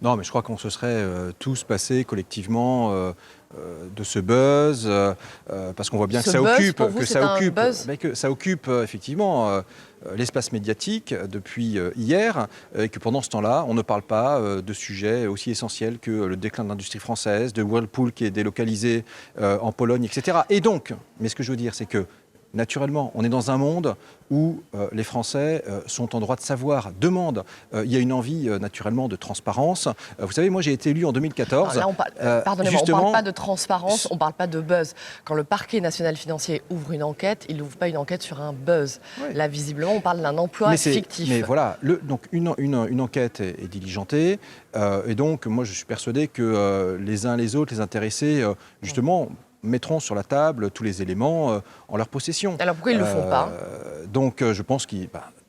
Non, mais je crois qu'on se serait tous passés collectivement de ce buzz, parce qu'on voit bien Ce buzz, pour vous, c'est un buzz ? que ça occupe effectivement l'espace médiatique depuis hier, et que pendant ce temps-là, on ne parle pas de sujets aussi essentiels que le déclin de l'industrie française, de Whirlpool qui est délocalisé en Pologne, etc. Et donc, mais ce que je veux dire, c'est que naturellement, on est dans un monde où les Français sont en droit de savoir, demandent. Il y a une envie naturellement de transparence. Vous savez, moi j'ai été élu en 2014. Alors là, pardonnez-moi, on ne parle pas de transparence, on ne parle pas de buzz. Quand le parquet national financier ouvre une enquête, il n'ouvre pas une enquête sur un buzz. Oui. Là, visiblement, on parle d'un emploi fictif. Mais voilà, donc une enquête est diligentée. Et donc, moi je suis persuadé que les uns les autres, les intéressés, justement, mettront sur la table tous les éléments en leur possession. Alors pourquoi ils ne le font pas ? Donc je pense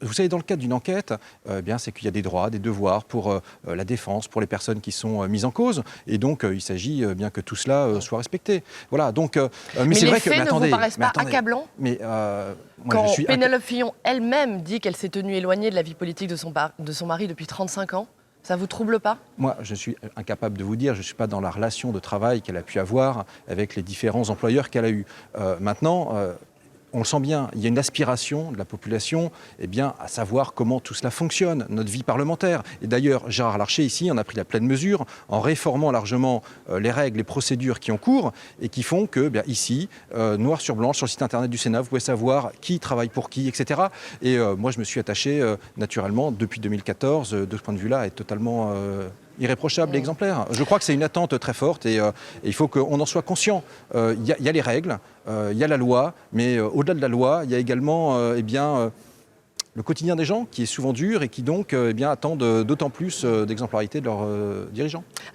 vous savez, dans le cadre d'une enquête, c'est qu'il y a des droits, des devoirs pour la défense, pour les personnes qui sont mises en cause. Et donc il s'agit bien que tout cela soit respecté. Voilà, donc, mais c'est vrai que... Mais les faits ne vous paraissent pas accablants ? Quand Pénélope Fillon elle-même dit qu'elle s'est tenue éloignée de la vie politique de son mari depuis 35 ans, ça ne vous trouble pas ? Moi, je suis incapable de vous dire, je ne suis pas dans la relation de travail qu'elle a pu avoir avec les différents employeurs qu'elle a eus. Maintenant, on le sent bien, il y a une aspiration de la population à savoir comment tout cela fonctionne, notre vie parlementaire. Et d'ailleurs, Gérard Larcher, ici, en a pris la pleine mesure en réformant largement les règles, les procédures qui ont cours et qui font que, ici, noir sur blanc, sur le site internet du Sénat, vous pouvez savoir qui travaille pour qui, etc. Et moi, je me suis attaché, naturellement, depuis 2014, de ce point de vue-là, à être totalement... irréprochable et exemplaire. Je crois que c'est une attente très forte et il faut qu'on en soit conscient. Il y a les règles, il y a la loi, mais au-delà de la loi, il y a également le quotidien des gens qui est souvent dur et qui donc attendent d'autant plus d'exemplarité de leurs dirigeants.